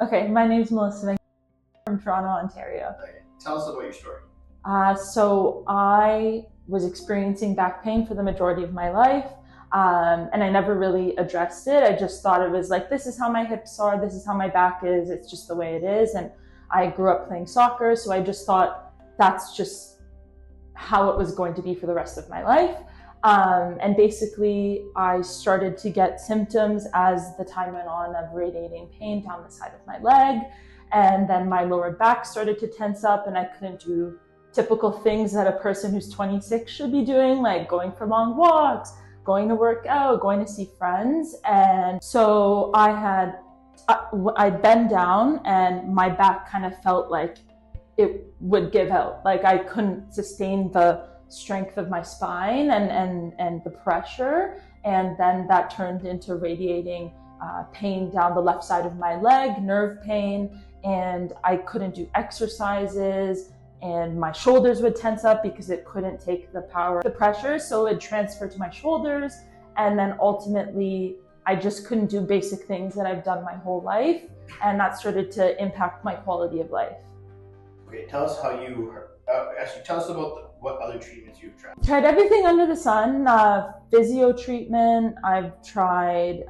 Okay, my name's Melissa from Toronto, Ontario. Okay. Tell us about your story. So I was experiencing back pain for the majority of my life, and I never really addressed it. I just thought it was like, this is how my hips are, this is how my back is, it's just the way it is. And I grew up playing soccer, so I just thought that's just how it was going to be for the rest of my life. And basically, I started to get symptoms as the time went on of radiating pain down the side of my leg. And then my lower back started to tense up, and I couldn't do typical things that a person who's 26 should be doing, like going for long walks, going to work out, going to see friends. And so I'd bend down, and my back kind of felt like it would give out. Like I couldn't sustain the strength of my spine and the pressure. And then that turned into radiating pain down the left side of my leg, nerve pain, and I couldn't do exercises, and my shoulders would tense up because it couldn't take the power, the pressure, so it transferred to my shoulders. And then ultimately, I just couldn't do basic things that I've done my whole life, and that started to impact my quality of life. Okay, tell us how you, tell us about what other treatments you've tried. Tried everything under the sun, physio treatment. I've tried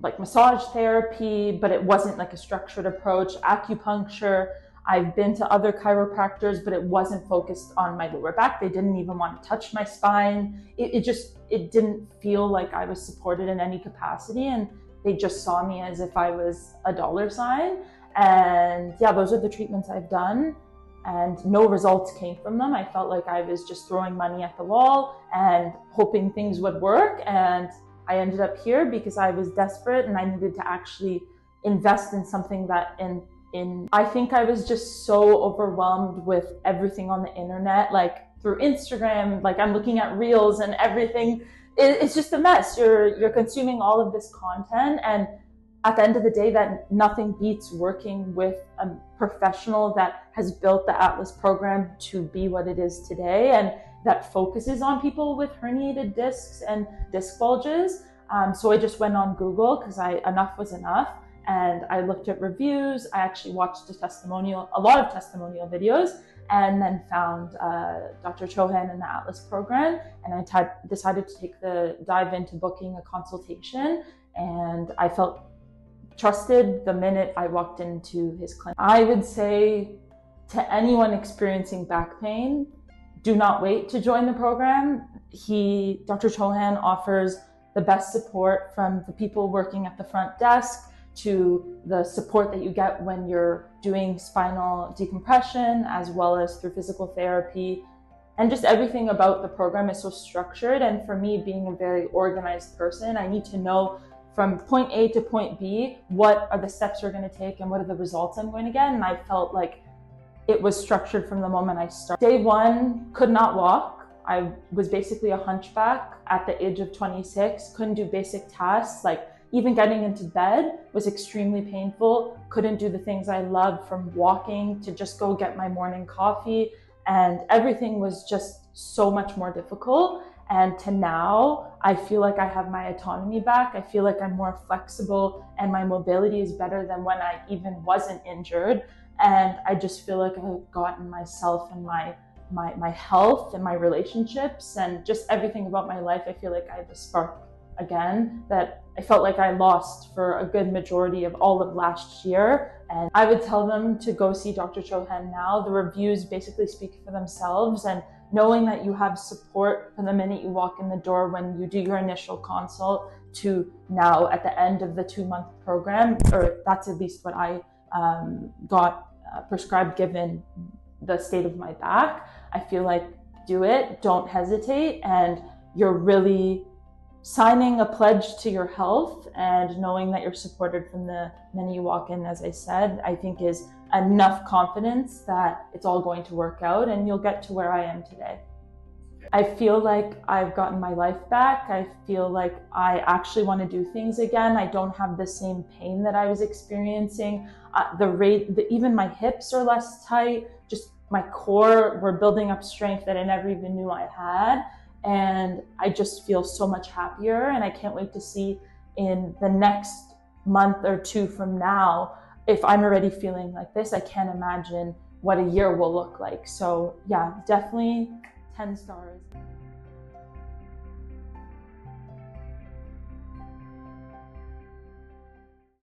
like massage therapy, but it wasn't like a structured approach. Acupuncture. I've been to other chiropractors, but it wasn't focused on my lower back. They didn't even want to touch my spine. It didn't feel like I was supported in any capacity, and they just saw me as if I was a dollar sign. And yeah, those are the treatments I've done, and no results came from them. I felt like I was just throwing money at the wall and hoping things would work. And I ended up here because I was desperate and I needed to actually invest in something that I think I was just so overwhelmed with everything on the internet, like through Instagram, like I'm looking at reels and everything. It's just a mess. You're consuming all of this content, and at the end of the day, that nothing beats working with a professional that has built the Atlas program to be what it is today, and that focuses on people with herniated discs and disc bulges. So I just went on Google because enough was enough. And I looked at reviews. I actually watched a lot of testimonial videos, and then found Dr. Chohan in the Atlas program. And I decided to dive into booking a consultation. And I felt trusted the minute I walked into his clinic. I would say to anyone experiencing back pain, do not wait to join the program. Dr. Chohan offers the best support, from the people working at the front desk to the support that you get when you're doing spinal decompression, as well as through physical therapy. And just everything about the program is so structured. And for me, being a very organized person, I need to know from point A to point B, what are the steps we're going to take and what are the results I'm going to get. And I felt like it was structured from the moment I started. Day one, could not walk. I was basically a hunchback at the age of 26, couldn't do basic tasks, like even getting into bed was extremely painful. Couldn't do the things I loved, from walking to just go get my morning coffee. And everything was just so much more difficult. And to now, I feel like I have my autonomy back. I feel like I'm more flexible, and my mobility is better than when I even wasn't injured. And I just feel like I've gotten myself and my health and my relationships and just everything about my life. I feel like I have a spark again that I felt like I lost for a good majority of all of last year. And I would tell them to go see Dr. Chohan now. The reviews basically speak for themselves, and knowing that you have support from the minute you walk in the door when you do your initial consult to now at the end of the 2-month program, or that's at least what I got prescribed given the state of my back. I feel like do it, don't hesitate, and you're really signing a pledge to your health, and knowing that you're supported from the minute you walk in, as I said, I think is enough confidence that it's all going to work out and you'll get to where I am today. I feel like I've gotten my life back. I feel like I actually want to do things again. I don't have the same pain that I was experiencing. Even my hips are less tight. Just my core, we're building up strength that I never even knew I had. And I just feel so much happier, and I can't wait to see in the next month or two from now, if I'm already feeling like this, I can't imagine what a year will look like. So yeah, definitely 10 stars.